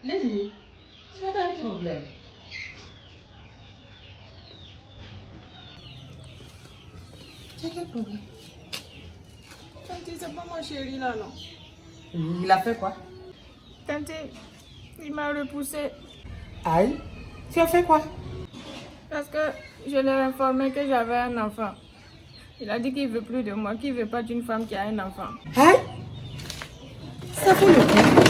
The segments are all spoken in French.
Lady, tu as un problème. Tu as quel problème? Tante, c'est pas mon chéri là, non? Il a fait quoi? Tante, il m'a repoussé Aïe, tu as fait quoi? parce que je l'ai informé que j'avais un enfant. Il a dit qu'il veut plus de moi, qu'il veut pas d'une femme qui a un enfant. Aïe, ça fait le bien.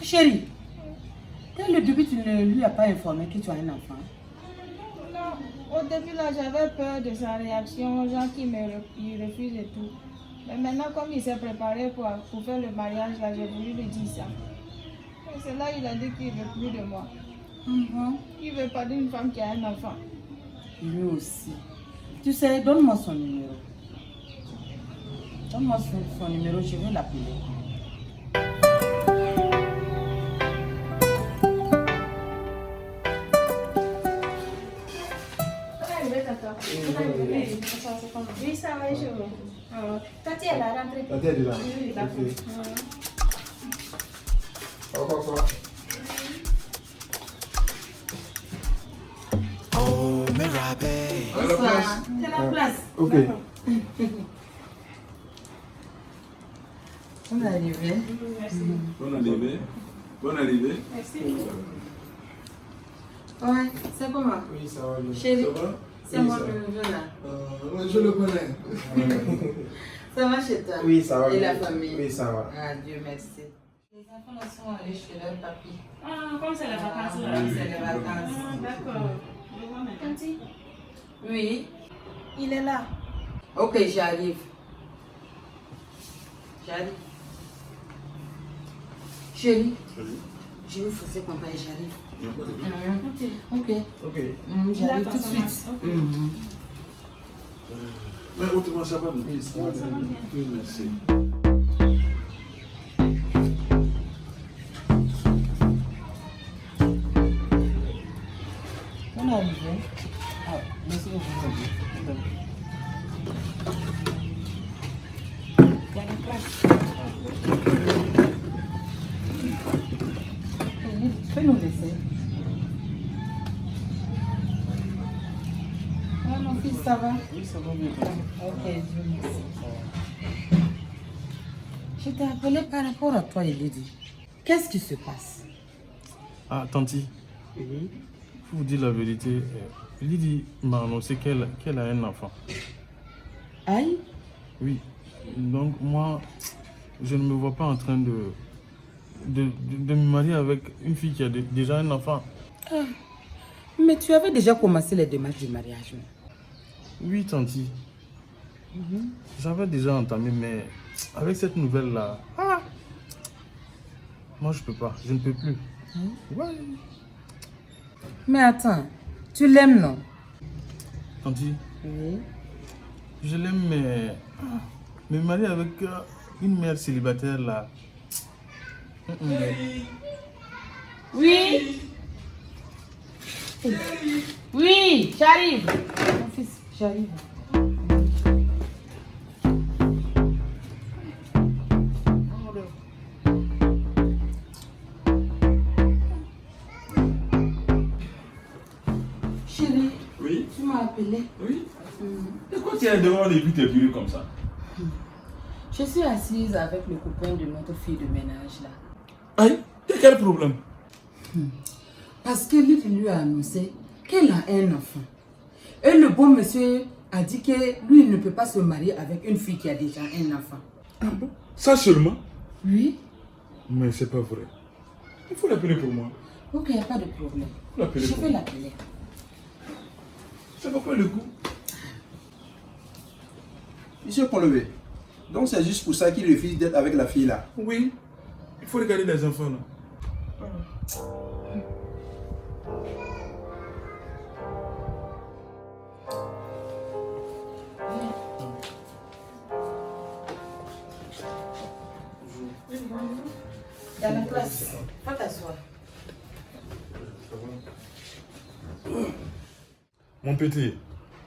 Chérie, dès le début, tu ne lui as pas informé que tu as un enfant. Non, au début là, j'avais peur de sa réaction, genre il refuse et tout. Mais maintenant, comme il s'est préparé pour faire le mariage, là, j'ai voulu lui dire ça. Et c'est là il a dit qu'il veut plus de moi. Il veut pas d'une femme qui a un enfant. Lui aussi. Tu sais, donne-moi son numéro. Donne-moi son numéro, je vais l'appeler. Oui, ça va, je veux. Tati, elle a rentré. Tati, elle est là. Oui, d'accord. Au revoir. Oh, Mirabe. Bonsoir. C'est la place. Ok. On est arrivé. Bonne arrivée. Bonne arrivée. Merci. Ouais, c'est comment? Oui, ça va bien. Chérie, Ça va? c'est Oui, moi ça va. le neveu là. Oui, je le connais. Ça va chez toi? Oui, ça va Et bien. la famille? Oui, ça va. Ah, Dieu merci. Les enfants là sont allés chez leur papy. Ah, comme c'est les vacances là. Oui, c'est les vacances. Ah, d'accord. Je vois maintenant. Tanti, Oui. il est là. Ok, j'arrive. J'arrive. Chérie, je vais forcer papa et j'arrive. Ok. Ok. J'arrive tout de suite. Mais autrement, ça va bien. Oui, ça va bien. Oui, merci. On est arrivé. Ah, merci beaucoup. Il y a une place. Tu peux nous laisser? Ah, mon fils, ça va? Oui, ça va bien. Ok, Dieu merci. Je t'ai appelé par rapport à toi, Elodie. Qu'est-ce qui se passe? Ah, Tanti, Oui. pour vous dire la vérité, Lydie m'a annoncé qu'elle a un enfant. Aïe? Oui. Donc, moi, je ne me vois pas en train de me marier avec une fille qui a déjà un enfant. Ah. Mais tu avais déjà commencé les démarches du mariage, non? Oui, Tanti. J'avais déjà entamé, mais avec cette nouvelle-là, moi, je peux pas. Je ne peux plus. Ouais. Mais attends, tu l'aimes, non? Tanti, Oui. je l'aime, mais me marier avec une mère célibataire, là... Oui. Oui, j'arrive. Mon fils, j'arrive. Chérie, Oui? tu m'as appelé. Oui? Pourquoi tu es devant et puis tu es venu comme ça? Je suis assise avec le copain de notre fille de ménage là. Aïe, il y a quel problème? Parce que lui a annoncé qu'elle a un enfant. Et le bon monsieur a dit que lui il ne peut pas se marier avec une fille qui a déjà un enfant. Ah bon? Ça seulement? Oui. Mais c'est pas vrai. Il faut l'appeler pour moi. Ok, il n'y a pas de problème. L'appelez Je pour vais moi. l'appeler. Ça va pas le coup? Monsieur Conlevé, donc c'est juste pour ça qu'il refuse d'être avec la fille là. Oui. Il faut regarder les enfants là. Il y a la place. Va t'asseoir. Mon petit,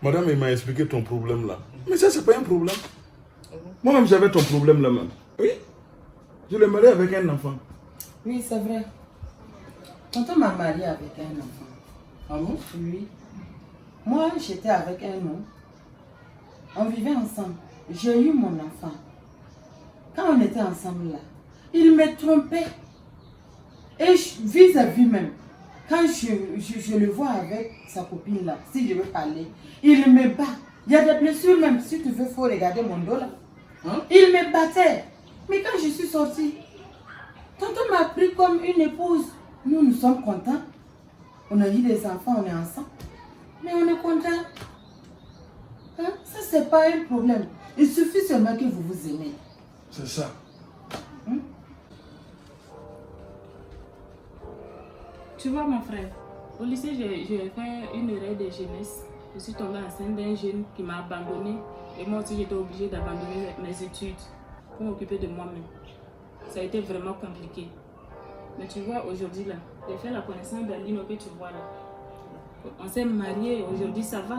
madame elle m'a expliqué ton problème là. Mais ça, c'est pas un problème. Moi-même, j'avais ton problème là même. Oui. Je l'ai marié avec un enfant. Oui, c'est vrai. Tonton m'a marié avec un enfant. Ah bon? Oui. Moi, j'étais avec un homme. On vivait ensemble. J'ai eu mon enfant. Quand on était ensemble là, il me trompait. Et vis-à-vis même, quand je le vois avec sa copine là, si je veux parler, il me bat. Il y a des blessures même, si tu veux, il faut regarder mon dos là. Hein? Il me battait. Mais quand je suis sortie, tonton m'a pris comme une épouse. Nous sommes contents. On a eu des enfants, on est ensemble. Mais on est contents. Hein? Ça, c'est pas un problème. Il suffit seulement que vous vous aimez. C'est ça. Hein? Tu vois mon frère, au lycée j'ai fait une erreur de jeunesse. Je suis tombée enceinte d'un jeune qui m'a abandonnée et moi aussi j'étais obligée d'abandonner mes études pour m'occuper de moi-même. Ça a été vraiment compliqué. Mais tu vois aujourd'hui là, j'ai fait la connaissance d'Aline que tu vois là. On s'est mariés, aujourd'hui ça va.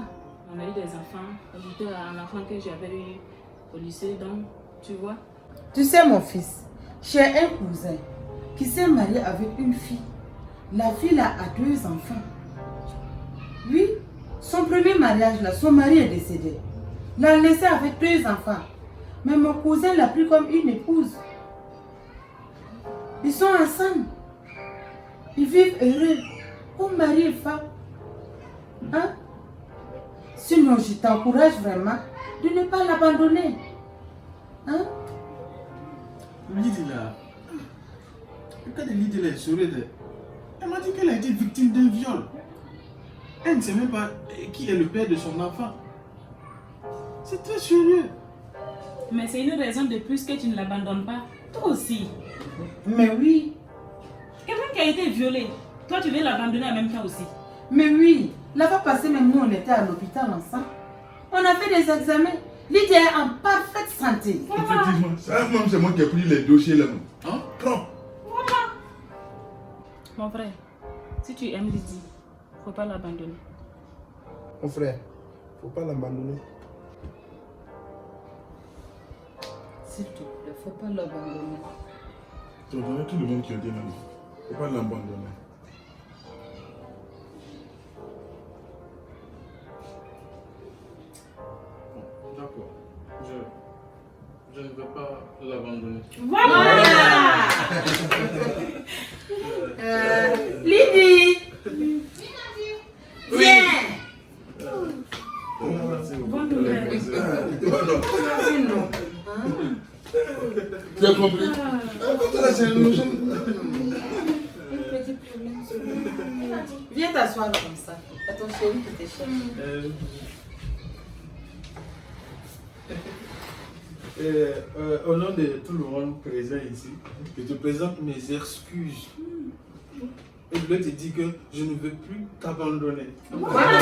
On a eu des enfants. J'étais un enfant que j'avais eu au lycée, donc tu vois. Tu sais mon fils, j'ai un cousin qui s'est marié avec une fille. La fille là a 2 enfants. Oui, son premier mariage là, son mari est décédé. L'a laissé avec 2 enfants. Mais mon cousin l'a pris comme une épouse. Ils sont ensemble. Ils vivent heureux, comme mari et femme. Hein? Sinon, je t'encourage vraiment de ne pas l'abandonner. Hein? Lydie là, le cas de Lydie là est sérieux. Elle m'a dit qu'elle a été victime d'un viol. Elle ne sait même pas qui est le père de son enfant. C'est très sérieux. Mais c'est une raison de plus que tu ne l'abandonnes pas. Toi aussi. Mais oui, Quelqu'un qui a été violé, toi tu veux l'abandonner en même temps aussi. mais oui. La fois passée, même nous, on était à l'hôpital ensemble. On a fait des examens. Lydie est en parfaite santé. Effectivement, ça même c'est moi qui ai pris les dossiers là. Hein? Prends. Mon frère, si tu aimes Lydie, faut pas l'abandonner. Mon frère, faut pas l'abandonner. S'il te plaît, faut pas l'abandonner. Tu as donné tout le monde qui a dit non. Faut pas l'abandonner. Bon, d'accord. Je ne vais pas l'abandonner. Lydie! Viens! Bonne nouvelle. Non. Tu as compris? Petit problème sur lui. Viens t'asseoir comme ça. À ton chéri qui te cherche. Au nom de tout le monde présent ici, je te présente mes excuses. Et je voulais te dire que je ne veux plus t'abandonner. Voilà.